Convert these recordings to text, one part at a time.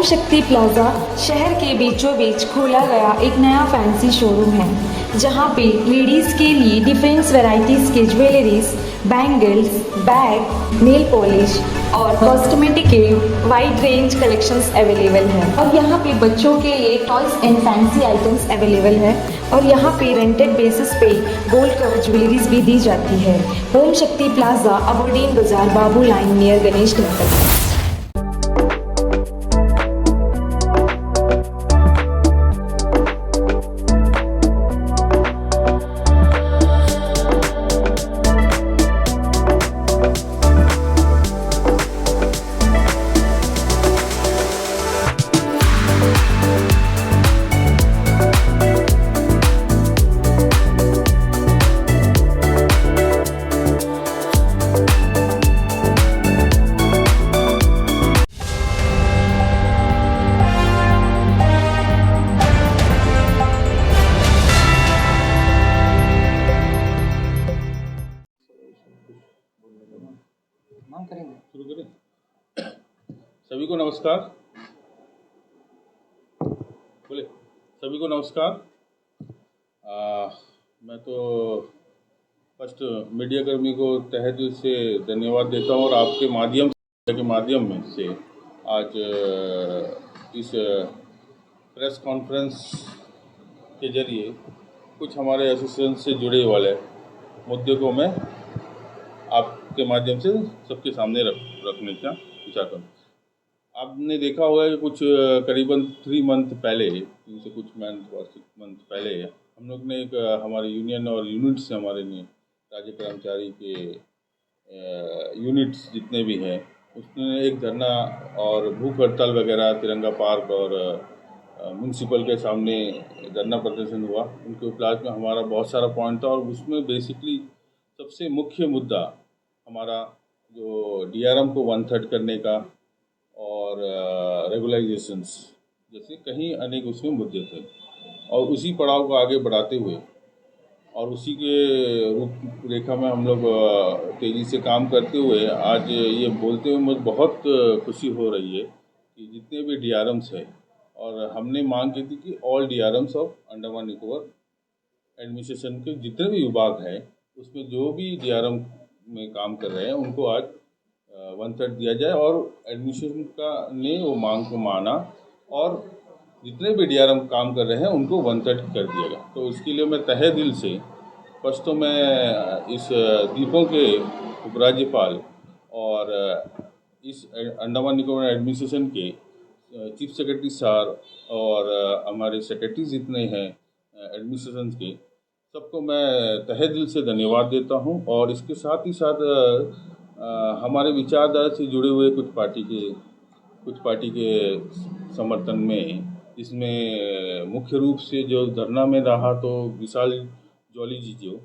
शक्ति प्लाजा शहर के बीचों बीच खोला गया एक नया फैंसी शोरूम है जहां पे लेडीज़ के लिए डिफरेंट वैरायटीज़ के jewelleries, bangles, bag, nail polish और कॉस्मेटिक के वाइड रेंज कलेक्शंस अवेलेबल है। और यहाँ पे बच्चों के लिए toys and fancy items available है और यहाँ पे रेंटेड बेसिस पे गोल्ड कवर ज्वेलरीज भी दी जाती है। ओम शक्ति प्लाजा, अबोडीन बाजार, बाबू लाइन नियर गणेश टेम्पल। शुरू करें। सभी को नमस्कार। बोले सभी को नमस्कार। मैं तो फर्स्ट मीडिया कर्मी को तहे दिल से धन्यवाद देता हूँ और आपके माध्यम में से आज इस प्रेस कॉन्फ्रेंस के जरिए कुछ हमारे एसोसिएशन से जुड़े वाले मुद्दे को मैं आपके माध्यम से सबके सामने रखने का विचार करूँ। आपने देखा होगा कि कुछ करीबन 3 मंथ पहले, 3 से कुछ मंथ पहले हम लोग ने एक हमारे यूनियन और यूनिट से हमारे राज्य कर्मचारी के यूनिट्स जितने भी हैं उसने एक धरना और भूख हड़ताल वगैरह तिरंगा पार्क और म्यूनसिपल के सामने धरना प्रदर्शन हुआ। उनके उपलाज में हमारा बहुत सारा पॉइंट था और उसमें बेसिकली सबसे मुख्य मुद्दा हमारा जो डीआरएम को 1/3 करने का और रेगुलाइजेशंस जैसे कहीं अनेक उसमें मुद्दे थे और उसी पड़ाव को आगे बढ़ाते हुए और उसी के रूपरेखा में हम लोग तेज़ी से काम करते हुए आज ये बोलते हुए मुझे बहुत खुशी हो रही है कि जितने भी डीआरएम्स हैं और हमने मांग की थी कि all DRMs of Andaman Nicobar administration के जितने भी विभाग हैं उसमें जो भी डीआरएम में काम कर रहे हैं उनको आज 1/3 दिया जाए और एडमिनिस्ट्रेशन का ने वो मांग को माना और जितने भी डीआरएम काम कर रहे हैं उनको 1/3 कर दिया गया। तो उसके लिए मैं तहे दिल से फर्स्ट तो मैं इस द्वीपों के उपराज्यपाल और इस अंडमान निकोबार एडमिनिस्ट्रेशन के चीफ सेक्रेटरी सर और हमारे सेक्रेटरी जितने हैं एडमिनिस्ट्रेशन के सबको मैं तहे दिल से धन्यवाद देता हूं। और इसके साथ ही साथ हमारे विचारधारा से जुड़े हुए कुछ पार्टी के समर्थन में इसमें मुख्य रूप से जो धरना में रहा तो विशाल जॉली जी जो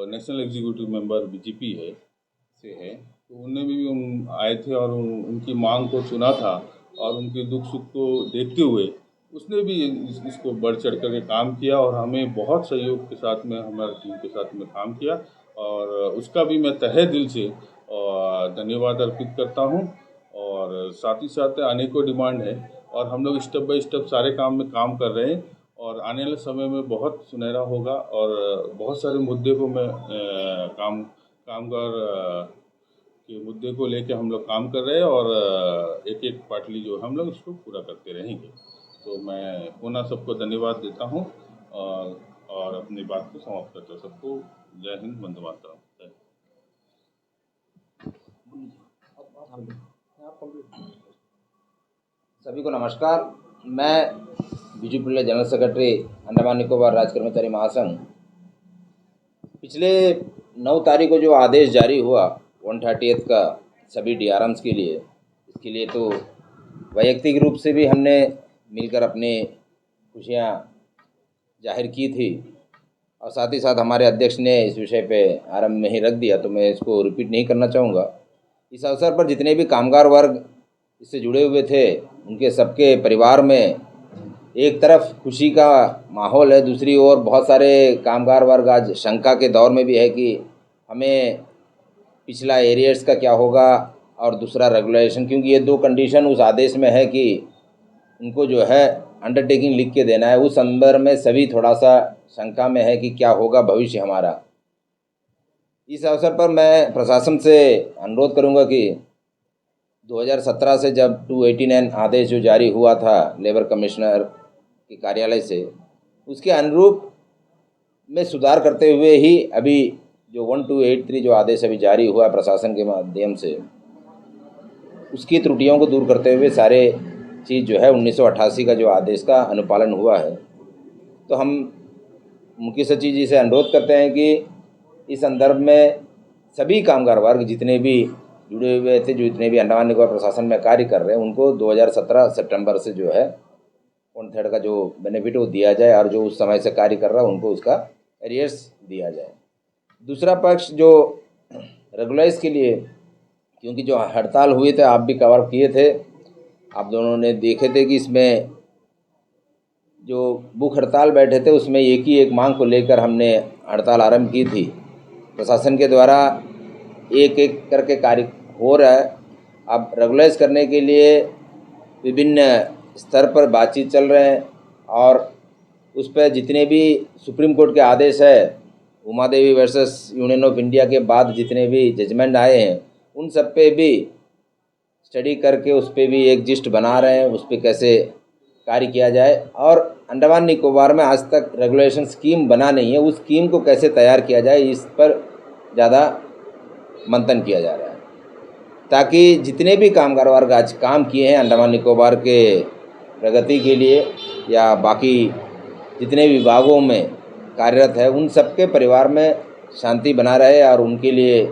नेशनल एग्जीक्यूटिव मेंबर बीजेपी है तो उन्हें भी आए थे और उनकी मांग को सुना था और उनके दुख सुख को देखते हुए उसने भी इसको बढ़ चढ़ कर काम किया और हमें बहुत सहयोग के साथ में हमारी टीम के साथ में काम किया और उसका भी मैं तहे दिल से धन्यवाद अर्पित करता हूं। और साथ ही साथ अनेकों डिमांड है और हम लोग स्टेप बाय स्टेप सारे काम में काम कर रहे हैं और आने वाले समय में बहुत सुनहरा होगा और बहुत सारे मुद्दे को मैं कामगार के मुद्दे को लेकर हम लोग काम कर रहे हैं और एक एक पाटली जो हम लोग उसको पूरा करते रहेंगे। तो मैं पुनः सबको धन्यवाद देता हूं और अपनी बात को समाप्त करता हूं। सबको जय हिंद, वंदे मातरम। सभी को नमस्कार। मैं बीजू पिल्ले, जनरल सेक्रेटरी अंडमान निकोबार राज्य कर्मचारी महासंघ। पिछले 9 तारीख को जो आदेश जारी हुआ 130th का सभी डीआरएम्स के लिए, इसके लिए तो वैयक्तिक रूप से भी हमने मिलकर अपनी खुशियाँ जाहिर की थी और साथ ही साथ हमारे अध्यक्ष ने इस विषय पे आरंभ में ही रख दिया तो मैं इसको रिपीट नहीं करना चाहूँगा। इस अवसर पर जितने भी कामगार वर्ग इससे जुड़े हुए थे उनके सबके परिवार में एक तरफ खुशी का माहौल है, दूसरी ओर बहुत सारे कामगार वर्ग आज शंका के दौर में भी है कि हमें पिछला एरियर्स का क्या होगा और दूसरा रेगुलेशन, क्योंकि ये 2 कंडीशन उस आदेश में है कि उनको जो है अंडरटेकिंग लिख के देना है। उस संदर्भ में सभी थोड़ा सा शंका में है कि क्या होगा भविष्य हमारा। इस अवसर पर मैं प्रशासन से अनुरोध करूंगा कि 2017 से जब 289 आदेश जो जारी हुआ था लेबर कमिश्नर के कार्यालय से, उसके अनुरूप में सुधार करते हुए ही अभी जो 1283 जो आदेश अभी जारी हुआ प्रशासन के माध्यम से, उसकी त्रुटियों को दूर करते हुए सारे चीज़ जो है 1988 का जो आदेश का अनुपालन हुआ है। तो हम मुख्य सचिव जी से अनुरोध करते हैं कि इस संदर्भ में सभी कामगार वर्ग जितने भी जुड़े हुए थे, जो जितने भी अंडमान निकोबार प्रशासन में कार्य कर रहे हैं, उनको 2017 सितंबर से जो है 1/3 का जो बेनिफिट वो दिया जाए और जो उस समय से कार्य कर रहा है उनको उसका एरियर्स दिया जाए। दूसरा पक्ष जो रेगुलराइज के लिए, क्योंकि जो हड़ताल हुए थे आप भी कवर किए थे, आप दोनों ने देखे थे कि इसमें जो भूख हड़ताल बैठे थे उसमें एक ही एक मांग को लेकर हमने हड़ताल आरंभ की थी। प्रशासन के द्वारा एक एक करके कार्य हो रहा है। अब रेगुलराइज करने के लिए विभिन्न स्तर पर बातचीत चल रहे हैं और उस पर जितने भी सुप्रीम कोर्ट के आदेश है, Uma Devi versus union of India के बाद जितने भी जजमेंट आए हैं, उन सब पे भी स्टडी करके उस पर भी एक लिस्ट बना रहे हैं, उस पर कैसे कार्य किया जाए। और अंडमान निकोबार में आज तक रेगुलेशन स्कीम बना नहीं है, उस स्कीम को कैसे तैयार किया जाए इस पर ज़्यादा मंथन किया जा रहा है, ताकि जितने भी कामगार वर्ग आज काम किए हैं अंडमान निकोबार के प्रगति के लिए या बाकी जितने विभागों में कार्यरत है, उन सबके परिवार में शांति बना रहे और उनके लिए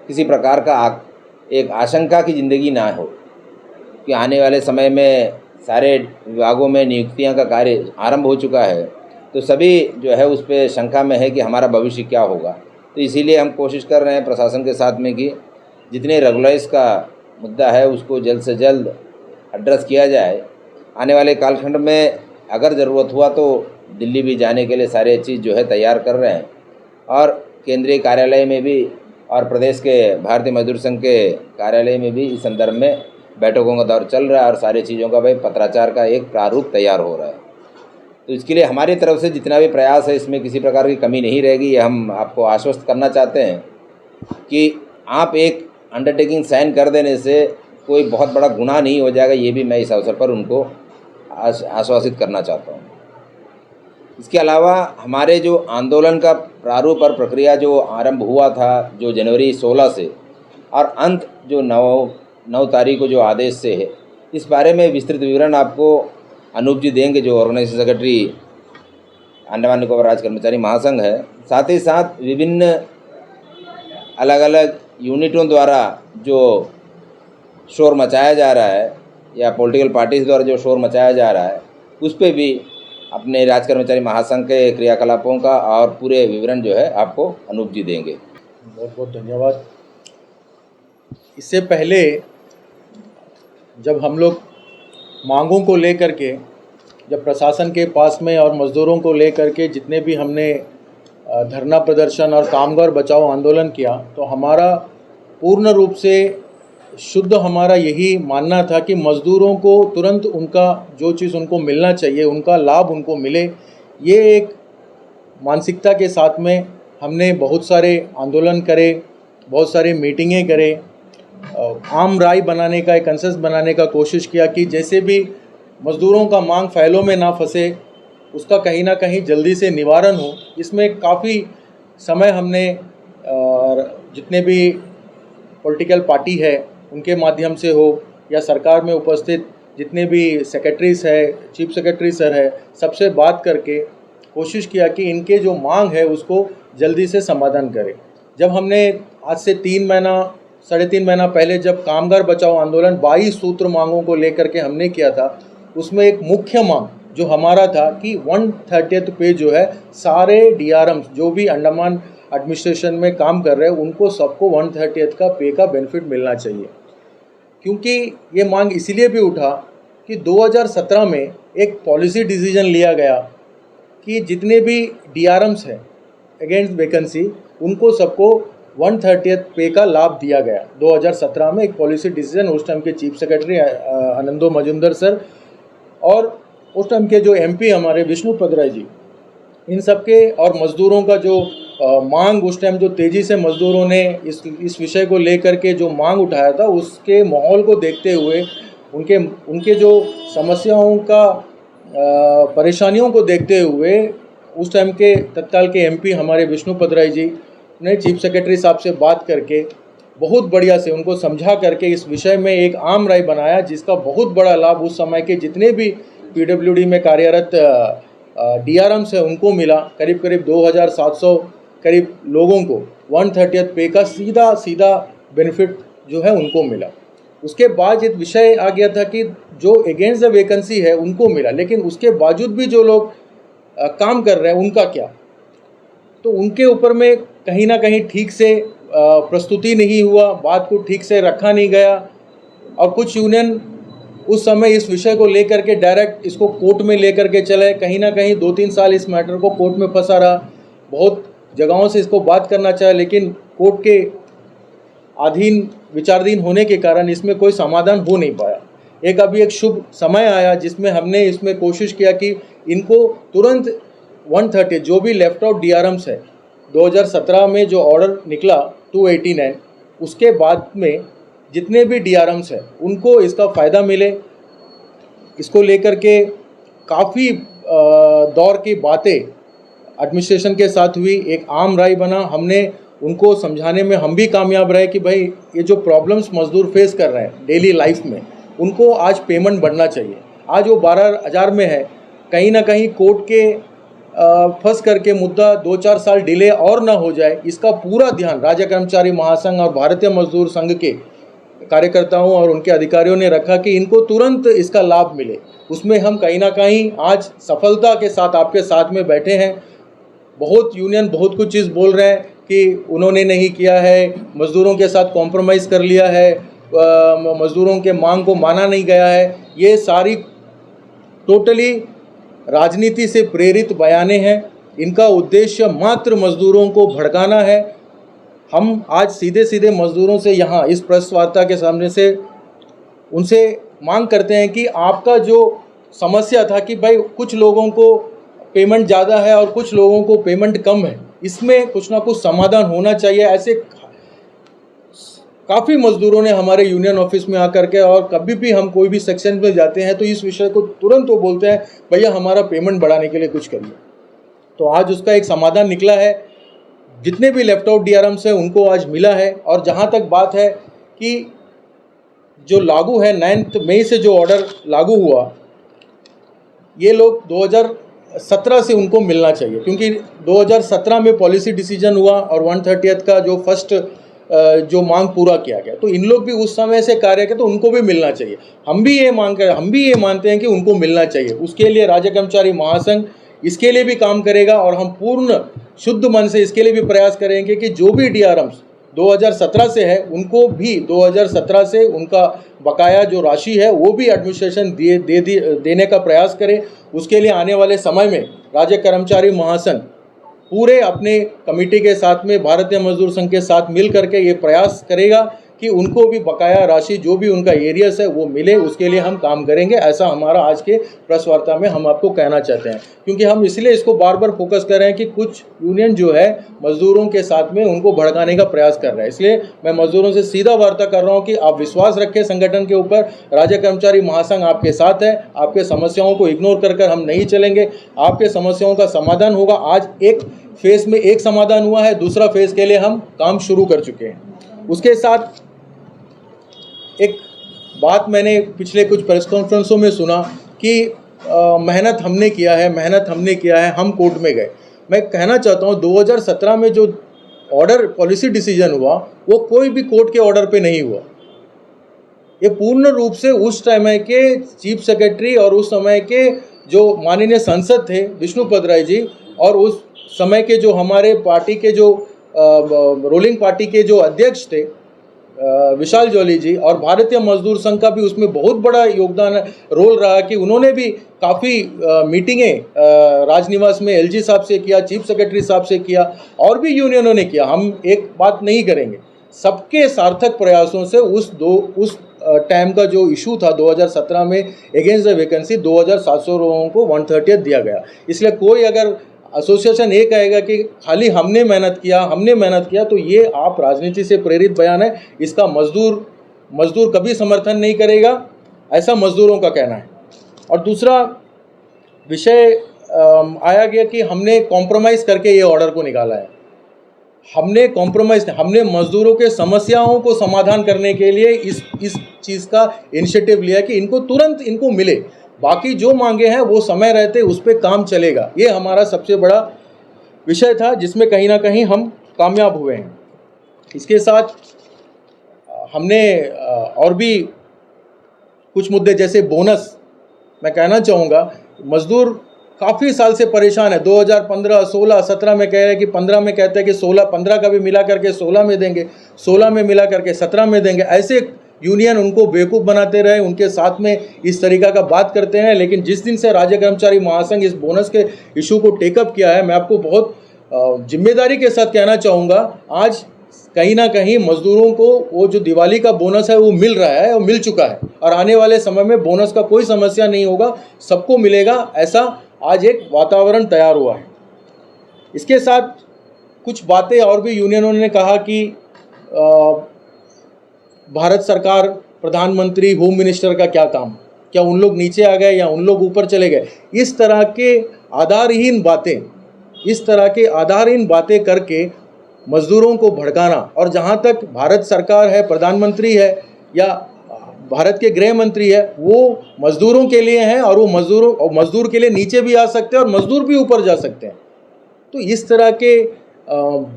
किसी प्रकार का एक आशंका की ज़िंदगी ना हो कि आने वाले समय में सारे विभागों में नियुक्तियां का कार्य आरंभ हो चुका है, तो सभी जो है उस पर शंका में है कि हमारा भविष्य क्या होगा। तो इसीलिए हम कोशिश कर रहे हैं प्रशासन के साथ में कि जितने रेगुलराइज का मुद्दा है उसको जल्द से जल्द एड्रेस किया जाए। आने वाले कालखंड में अगर ज़रूरत हुआ तो दिल्ली भी जाने के लिए सारे चीज़ जो है तैयार कर रहे हैं और केंद्रीय कार्यालय में भी और प्रदेश के भारतीय मजदूर संघ के कार्यालय में भी इस संदर्भ में बैठकों का दौर चल रहा है और सारी चीज़ों का भाई पत्राचार का एक प्रारूप तैयार हो रहा है। तो इसके लिए हमारी तरफ से जितना भी प्रयास है इसमें किसी प्रकार की कमी नहीं रहेगी। ये हम आपको आश्वस्त करना चाहते हैं कि आप एक अंडरटेकिंग साइन कर देने से कोई बहुत बड़ा गुनाह नहीं हो जाएगा। ये भी मैं इस अवसर पर उनको आश्वासित करना चाहता हूँ। इसके अलावा हमारे जो आंदोलन का प्रारूप और प्रक्रिया जो आरंभ हुआ था जो जनवरी 16 से और अंत जो 9 तारीख को जो आदेश से है, इस बारे में विस्तृत विवरण आपको अनूप जी देंगे जो ऑर्गेनाइजेशन सेक्रेटरी अंडमान निकोबार राज्य कर्मचारी महासंघ है। साथ ही साथ विभिन्न अलग अलग यूनिटों द्वारा जो शोर मचाया जा रहा है या पॉलिटिकल पार्टीज द्वारा जो शोर मचाया जा रहा है, उस पर भी अपने राज्य कर्मचारी महासंघ के क्रियाकलापों का और पूरे विवरण जो है आपको अनूप जी देंगे। बहुत बहुत धन्यवाद। इससे पहले जब हम लोग मांगों को लेकर के जब प्रशासन के पास में और मज़दूरों को लेकर के जितने भी हमने धरना प्रदर्शन और कामगार बचाओ आंदोलन किया, तो हमारा पूर्ण रूप से शुद्ध हमारा यही मानना था कि मज़दूरों को तुरंत उनका जो चीज़ उनको मिलना चाहिए उनका लाभ उनको मिले। ये एक मानसिकता के साथ में हमने बहुत सारे आंदोलन करे, बहुत सारे मीटिंगें करे, आम राय बनाने का, एक कंसेंसस बनाने का कोशिश किया कि जैसे भी मज़दूरों का मांग फैलों में ना फंसे, उसका कहीं ना कहीं जल्दी से निवारण हो। इसमें काफ़ी समय हमने जितने भी पॉलिटिकल पार्टी है उनके माध्यम से हो या सरकार में उपस्थित जितने भी सेक्रेटरीज है, चीफ सेक्रेटरी सर है, सबसे बात करके कोशिश किया कि इनके जो मांग है उसको जल्दी से समाधान करें। जब हमने आज से 3.5 महीना पहले जब कामगार बचाओ आंदोलन 22 सूत्र मांगों को लेकर के हमने किया था, उसमें एक मुख्य मांग जो हमारा था कि 1/30 पे जो है सारे DRMs जो भी अंडमान एडमिनिस्ट्रेशन में काम कर रहे हैं उनको सबको 1/30 का पे का बेनिफिट मिलना चाहिए। क्योंकि ये मांग इसीलिए भी उठा कि 2017 में एक पॉलिसी डिसीजन लिया गया कि जितने भी DRMs हैं अगेंस्ट वैकेंसी उनको सबको 1/30 पे का लाभ दिया गया। 2017 में एक पॉलिसी डिसीजन उस टाइम के चीफ सेक्रेटरी आनंदो मजुमदार सर और उस टाइम के जो MP हमारे विष्णुपद राय जी, इन सब के और मज़दूरों का जो मांग उस टाइम जो तेज़ी से मज़दूरों ने इस विषय को लेकर के जो मांग उठाया था, उसके माहौल को देखते हुए उनके जो समस्याओं का परेशानियों को देखते हुए उस टाइम के तत्काल के MP हमारे विष्णुपद राय जी ने चीफ सेक्रेटरी साहब से बात करके बहुत बढ़िया से उनको समझा करके इस विषय में एक आम राय बनाया, जिसका बहुत बड़ा लाभ उस समय के जितने भी PWD में कार्यरत DRMs है उनको मिला। करीब करीब 2700 करीब लोगों को 1/30 पे का सीधा बेनिफिट जो है उनको मिला। उसके बाद एक विषय आ गया था कि जो अगेंस्ट द वैकेंसी है उनको मिला, लेकिन उसके बावजूद भी जो लोग काम कर रहे हैं उनका क्या, तो उनके ऊपर में कहीं ना कहीं ठीक से प्रस्तुति नहीं हुआ, बात को ठीक से रखा नहीं गया। और कुछ यूनियन उस समय इस विषय को लेकर के डायरेक्ट इसको कोर्ट में लेकर के चले, कहीं ना कहीं 2-3 साल इस मैटर को कोर्ट में फंसा रहा। बहुत जगहों से इसको बात करना चाहे, लेकिन कोर्ट के अधीन विचाराधीन होने के कारण इसमें कोई समाधान हो नहीं पाया। अभी एक शुभ समय आया जिसमें हमने इसमें कोशिश किया कि इनको तुरंत 130 जो भी लेफ्ट आउट DRMs है 2017 में जो ऑर्डर निकला 289, उसके बाद में जितने भी DRMs है उनको इसका फ़ायदा मिले। इसको लेकर के काफ़ी दौर की बातें एडमिनिस्ट्रेशन के साथ हुई, एक आम राय बना। हमने उनको समझाने में हम भी कामयाब रहे कि भाई ये जो प्रॉब्लम्स मजदूर फेस कर रहे हैं डेली लाइफ में, उनको आज पेमेंट बढ़ना चाहिए। आज वो 12,000 में है, कहीं ना कहीं कोर्ट के फंस करके मुद्दा 2-4 साल डिले और ना हो जाए, इसका पूरा ध्यान राज्य कर्मचारी महासंघ और भारतीय मजदूर संघ के कार्यकर्ताओं और उनके अधिकारियों ने रखा कि इनको तुरंत इसका लाभ मिले। उसमें हम कहीं ना कहीं आज सफलता के साथ आपके साथ में बैठे हैं। बहुत यूनियन बहुत कुछ चीज़ बोल रहे हैं कि उन्होंने नहीं किया है, मज़दूरों के साथ कॉम्प्रोमाइज़ कर लिया है, मज़दूरों के मांग को माना नहीं गया है। ये सारी टोटली राजनीति से प्रेरित बयानें हैं। इनका उद्देश्य मात्र मज़दूरों को भड़काना है। हम आज सीधे सीधे मज़दूरों से यहाँ इस प्रेस वार्ता के सामने से उनसे मांग करते हैं कि आपका जो समस्या था कि भाई कुछ लोगों को पेमेंट ज़्यादा है और कुछ लोगों को पेमेंट कम है, इसमें कुछ ना कुछ समाधान होना चाहिए। ऐसे काफ़ी मज़दूरों ने हमारे यूनियन ऑफिस में आकर के, और कभी भी हम कोई भी सेक्शन में जाते हैं तो इस विषय को तुरंत वो बोलते हैं भैया हमारा पेमेंट बढ़ाने के लिए कुछ करिए। तो आज उसका एक समाधान निकला है। जितने भी लेफ्ट आउट DRMs है उनको आज मिला है। और जहाँ तक बात है कि जो लागू है 9 मई से जो ऑर्डर लागू हुआ, ये लोग 2017 से उनको मिलना चाहिए, क्योंकि 2017 में पॉलिसी डिसीजन हुआ और 130th का जो फर्स्ट जो मांग पूरा किया गया, तो इन लोग भी उस समय से कार्य किया तो उनको भी मिलना चाहिए। हम भी ये मानते हैं कि उनको मिलना चाहिए। उसके लिए राज्य कर्मचारी महासंघ इसके लिए भी काम करेगा और हम पूर्ण शुद्ध मन से इसके लिए भी प्रयास करेंगे कि जो भी DRMs 2017 से है उनको भी 2017 से उनका बकाया जो राशि है वो भी एडमिनिस्ट्रेशन देने का प्रयास करे। उसके लिए आने वाले समय में राज्य कर्मचारी महासंघ पूरे अपने कमेटी के साथ में भारतीय मजदूर संघ के साथ मिल करके ये प्रयास करेगा कि उनको भी बकाया राशि जो भी उनका एरियस है वो मिले। उसके लिए हम काम करेंगे। ऐसा हमारा आज के प्रेस वार्ता में हम आपको कहना चाहते हैं, क्योंकि हम इसलिए इसको बार बार फोकस कर रहे हैं कि कुछ यूनियन जो है मजदूरों के साथ में उनको भड़काने का प्रयास कर रहा है। इसलिए मैं मजदूरों से सीधा वार्ता कर रहा हूँ कि आप विश्वास रखें संगठन के ऊपर। राज्य कर्मचारी महासंघ आपके साथ है। आपके समस्याओं को इग्नोर कर हम नहीं चलेंगे। आपके समस्याओं का समाधान होगा। आज एक फेज़ में एक समाधान हुआ है, दूसरा फेज़ के लिए हम काम शुरू कर चुके हैं। उसके साथ एक बात मैंने पिछले कुछ प्रेस कॉन्फ्रेंसों में सुना कि मेहनत हमने किया है, हम कोर्ट में गए। मैं कहना चाहता हूँ 2017 में जो ऑर्डर पॉलिसी डिसीजन हुआ वो कोई भी कोर्ट के ऑर्डर पे नहीं हुआ। ये पूर्ण रूप से उस समय के चीफ सेक्रेटरी और उस समय के जो माननीय सांसद थे विष्णुपद राय जी, और उस समय के जो हमारे पार्टी के जो रोलिंग पार्टी के जो अध्यक्ष थे विशाल जॉली जी, और भारतीय मजदूर संघ का भी उसमें बहुत बड़ा योगदान रोल रहा कि उन्होंने भी काफ़ी मीटिंगें राजनिवास में LG साहब से किया, चीफ सेक्रेटरी साहब से किया, और भी यूनियनों ने किया। हम एक बात नहीं करेंगे, सबके सार्थक प्रयासों से उस टाइम का जो इशू था 2017 में अगेंस्ट द वैकेंसी 2700 लोगों को 130 दिया गया। इसलिए कोई अगर एसोसिएशन ये कहेगा कि खाली हमने मेहनत किया तो ये आप राजनीति से प्रेरित बयान है। इसका मजदूर कभी समर्थन नहीं करेगा, ऐसा मजदूरों का कहना है। और दूसरा विषय आया गया कि हमने कॉम्प्रोमाइज़ करके ये ऑर्डर को निकाला है। हमने मजदूरों के समस्याओं को समाधान करने के लिए इस चीज़ का इनिशिएटिव लिया कि इनको तुरंत इनको मिले। बाकी जो मांगे हैं वो समय रहते उस पर काम चलेगा। ये हमारा सबसे बड़ा विषय था जिसमें कहीं ना कहीं हम कामयाब हुए हैं। इसके साथ हमने और भी कुछ मुद्दे जैसे बोनस, मैं कहना चाहूँगा मज़दूर काफ़ी साल से परेशान है। 2015, 16, 17 में कह रहे हैं कि 15 में कहते हैं कि 15 का भी मिला करके 16 में देंगे, 16 में मिला करके 17 में देंगे। ऐसे यूनियन उनको बेवकूफ़ बनाते रहे, उनके साथ में इस तरीका का बात करते हैं। लेकिन जिस दिन से राज्य कर्मचारी महासंघ इस बोनस के इशू को टेकअप किया है, मैं आपको बहुत जिम्मेदारी के साथ कहना चाहूँगा, आज कहीं ना कहीं मजदूरों को वो जो दिवाली का बोनस है वो मिल रहा है और मिल चुका है। और आने वाले समय में बोनस का कोई समस्या नहीं होगा, सबको मिलेगा, ऐसा आज एक वातावरण तैयार हुआ है। इसके साथ कुछ बातें और भी यूनियनों ने कहा कि भारत सरकार, प्रधानमंत्री, होम मिनिस्टर का क्या काम, क्या उन लोग नीचे आ गए या उन लोग ऊपर चले गए। इस तरह के आधारहीन बातें करके मजदूरों को भड़काना। और जहाँ तक भारत सरकार है, प्रधानमंत्री है या भारत के गृह मंत्री है, वो मजदूरों के लिए हैं और वो मजदूर के लिए नीचे भी आ सकते हैं और मजदूर भी ऊपर जा सकते हैं। तो इस तरह के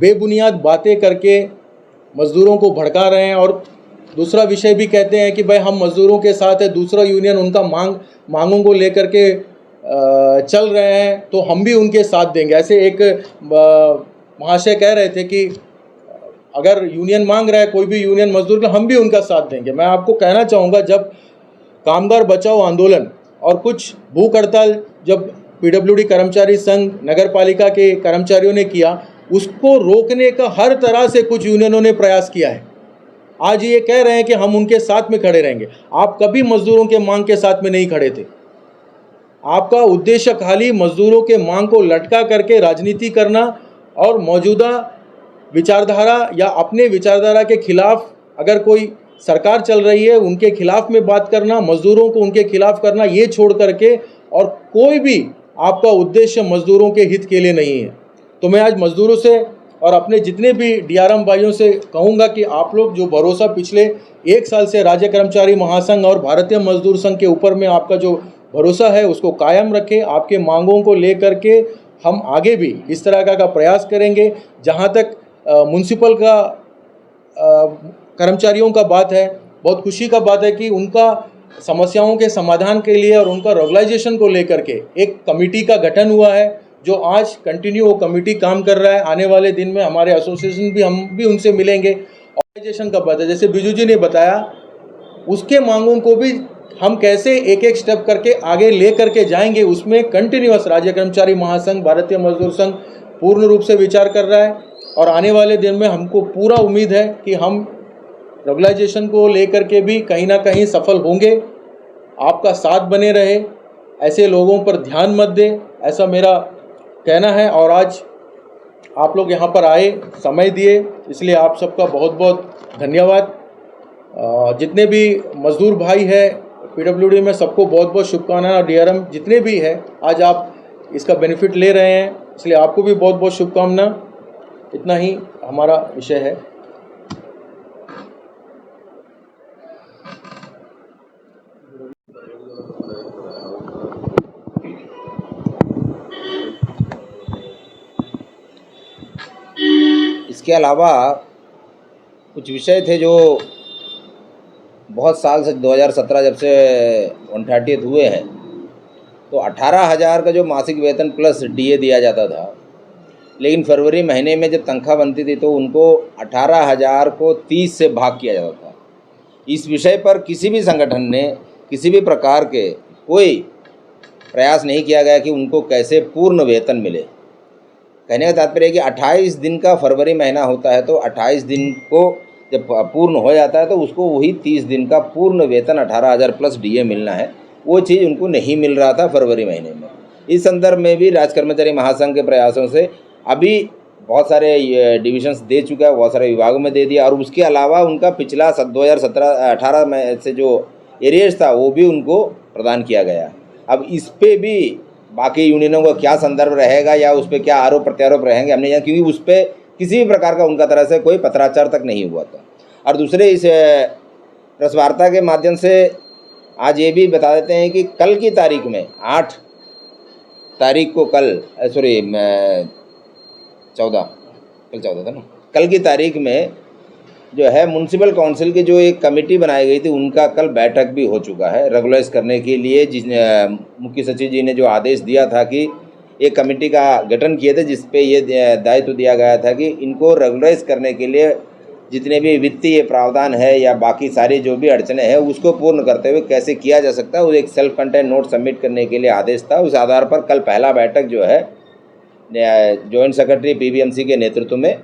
बेबुनियाद बातें करके मजदूरों को भड़का रहे हैं। और दूसरा विषय भी कहते हैं कि भाई हम मजदूरों के साथ है, दूसरा यूनियन उनका मांगों को लेकर के चल रहे हैं तो हम भी उनके साथ देंगे। ऐसे एक महाशय कह रहे थे कि अगर यूनियन मांग रहा है कोई भी यूनियन मजदूर का, हम भी उनका साथ देंगे। मैं आपको कहना चाहूँगा, जब कामगार बचाओ आंदोलन और कुछ भूख हड़ताल जब पीडब्ल्यूडी कर्मचारी संघ, नगर पालिका के कर्मचारियों ने किया, उसको रोकने का हर तरह से कुछ यूनियनों ने प्रयास किया है। आज ये कह रहे हैं कि हम उनके साथ में खड़े रहेंगे। आप कभी मजदूरों के मांग के साथ में नहीं खड़े थे। आपका उद्देश्य खाली मजदूरों के मांग को लटका करके राजनीति करना और मौजूदा विचारधारा या अपने विचारधारा के खिलाफ अगर कोई सरकार चल रही है उनके खिलाफ में बात करना, मजदूरों को उनके खिलाफ करना, ये छोड़ करके और कोई भी आपका उद्देश्य मजदूरों के हित के लिए नहीं है। तो मैं आज मजदूरों से और अपने जितने भी डीआरएम भाइयों से कहूँगा कि आप लोग जो भरोसा पिछले 1 साल से राज्य कर्मचारी महासंघ और भारतीय मजदूर संघ के ऊपर में आपका जो भरोसा है उसको कायम रखें। आपके मांगों को लेकर के हम आगे भी इस तरह का प्रयास करेंगे। जहाँ तक म्युनिसिपल का कर्मचारियों का बात है, बहुत खुशी का बात है कि उनका समस्याओं के समाधान के लिए और उनका रेगुलाइजेशन को लेकर के एक कमेटी का गठन हुआ है जो आज कंटिन्यू वो कमेटी काम कर रहा है। आने वाले दिन में हमारे एसोसिएशन भी, हम भी उनसे मिलेंगे। ऑर्गेनाइजेशन का बात है, जैसे बिजू जी ने बताया, उसके मांगों को भी हम कैसे एक एक स्टेप करके आगे ले करके जाएंगे, उसमें कंटिन्यूअस राज्य कर्मचारी महासंघ, भारतीय मजदूर संघ पूर्ण रूप से विचार कर रहा है। और आने वाले दिन में हमको पूरा उम्मीद है कि हम रेगुलाइजेशन को लेकर के भी कहीं ना कहीं सफल होंगे। आपका साथ बने रहे, ऐसे लोगों पर ध्यान मत दे, ऐसा मेरा कहना है। और आज आप लोग यहाँ पर आए, समय दिए, इसलिए आप सबका बहुत बहुत धन्यवाद। जितने भी मजदूर भाई हैं पीडब्ल्यूडी में, सबको बहुत बहुत शुभकामनाएं। और डीआरएम जितने भी हैं, आज आप इसका बेनिफिट ले रहे हैं, इसलिए आपको भी बहुत बहुत शुभकामना। इतना ही हमारा विषय है। इसके अलावा कुछ विषय थे जो बहुत साल से 2017 जब से 130 हुए हैं, तो 18,000 का जो मासिक वेतन प्लस डीए दिया जाता था, लेकिन फरवरी महीने में जब तनख्वाह बनती थी तो उनको 18,000 को 30 से भाग किया जाता था। इस विषय पर किसी भी संगठन ने किसी भी प्रकार के कोई प्रयास नहीं किया गया कि उनको कैसे पूर्ण वेतन मिले। कहने का तात्पर्य है कि 28 दिन का फरवरी महीना होता है तो 28 दिन को जब पूर्ण हो जाता है तो उसको वही 30 दिन का पूर्ण वेतन 18,000 प्लस डीए मिलना है। वो चीज़ उनको नहीं मिल रहा था फरवरी महीने में। इस संदर्भ में भी राज्य कर्मचारी महासंघ के प्रयासों से अभी बहुत सारे डिविजन्स दे चुका है, बहुत सारे विभागों में दे दिया, और उसके अलावा उनका पिछला 2017-18 में से जो एरियर्स था वो भी उनको प्रदान किया गया। अब इस पे भी बाकी यूनियनों का क्या संदर्भ रहेगा या उस पर क्या आरोप प्रत्यारोप रहेंगे हमने जाना, क्योंकि उस पर किसी भी प्रकार का उनका तरह से कोई पत्राचार तक नहीं हुआ था। और दूसरे इस प्रेस वार्ता के माध्यम से आज ये भी बता देते हैं कि कल की तारीख में 8 तारीख को कल 14 था ना, कल की तारीख में जो है म्यूनसिपल काउंसिल की जो एक कमेटी बनाई गई थी उनका कल बैठक भी हो चुका है रेगुलराइज करने के लिए। मुख्य सचिव जी ने जो आदेश दिया था कि एक कमेटी का गठन किए थे जिस पे ये दायित्व दिया गया था कि इनको रेगुलराइज करने के लिए जितने भी वित्तीय प्रावधान है या बाकी सारी जो भी अड़चने हैं उसको पूर्ण करते हुए कैसे किया जा सकता है, वो एक सेल्फ कंटेंट नोट सबमिट करने के लिए आदेश था। उस आधार पर कल पहला बैठक जो है जॉइंट सेक्रेटरी पीबीएमसी के नेतृत्व में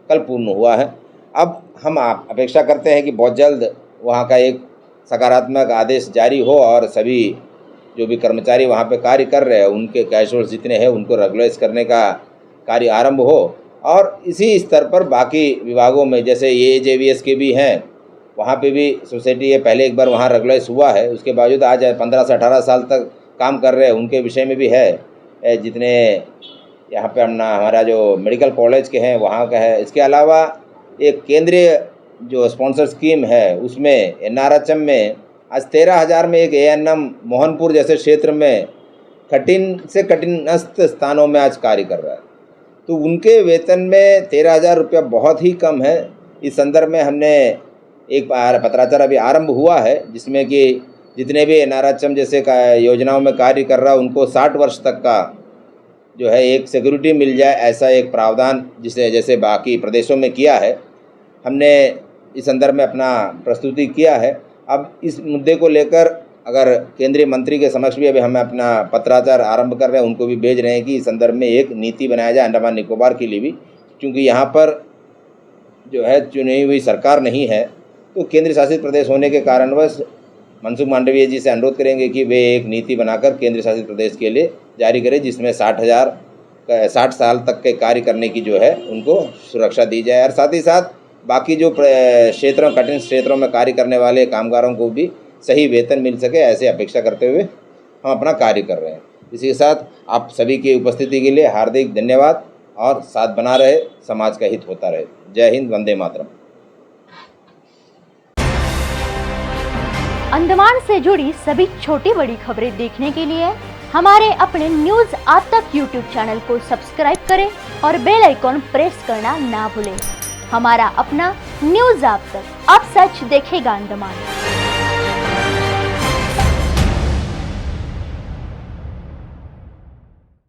कल पूर्ण हुआ है। अब हम अपेक्षा करते हैं कि बहुत जल्द वहाँ का एक सकारात्मक आदेश जारी हो और सभी जो भी कर्मचारी वहाँ पे कार्य कर रहे हैं उनके कैश होल्ड्स जितने हैं उनको रेगुलराइज करने का कार्य आरंभ हो, और इसी स्तर पर बाकी विभागों में जैसे AJVS के भी हैं वहाँ पे भी सोसाइटी है, पहले एक बार वहाँ रेगुलराइज हुआ है, उसके बावजूद आज 15 से 18 साल तक काम कर रहे हैं उनके विषय में भी है। जितने यहाँ पे हमारा जो मेडिकल कॉलेज के हैं वहाँ का है। इसके अलावा एक केंद्रीय जो स्पॉन्सर स्कीम है उसमें NRHM में आज 13,000 में एक ANM मोहनपुर जैसे क्षेत्र में कठिन से कठिनस्थ स्थानों में आज कार्य कर रहा है, तो उनके वेतन में 13,000 रुपया बहुत ही कम है। इस संदर्भ में हमने एक पत्राचार अभी आरंभ हुआ है जिसमें कि जितने भी NRHM जैसे योजनाओं में कार्य कर रहा है उनको 60 वर्ष तक का जो है एक सिक्योरिटी मिल जाए, ऐसा एक प्रावधान जिसे जैसे बाकी प्रदेशों में किया है, हमने इस संदर्भ में अपना प्रस्तुति किया है। अब इस मुद्दे को लेकर अगर केंद्रीय मंत्री के समक्ष भी अभी हम अपना पत्राचार आरंभ कर रहे हैं, उनको भी भेज रहे हैं कि इस संदर्भ में एक नीति बनाया जाए अंडमान निकोबार के लिए भी, क्योंकि यहाँ पर जो है चुनी हुई सरकार नहीं है, तो केंद्र शासित प्रदेश होने के कारणवश मनसुख मांडविया जी से अनुरोध करेंगे कि वे एक नीति बनाकर केंद्र शासित प्रदेश के लिए जारी करें जिसमें 60 साल तक के कार्य करने की जो है उनको सुरक्षा दी जाए, और साथ ही साथ बाकी जो क्षेत्रों कठिन क्षेत्रों में कार्य करने वाले कामगारों को भी सही वेतन मिल सके, ऐसे अपेक्षा करते हुए हम अपना कार्य कर रहे हैं। इसी के साथ आप सभी की उपस्थिति के लिए हार्दिक धन्यवाद, और साथ बना रहे, समाज का हित होता रहे। जय हिंद, वंदे मातरम। अंडमान से जुड़ी सभी छोटी बड़ी खबरें देखने के लिए हमारे अपने न्यूज आज तक यूट्यूब चैनल को सब्सक्राइब करें और बेल आइकॉन प्रेस करना ना भूलें। हमारा अपना न्यूज आज तक, अब सच देखेगा अंडमान।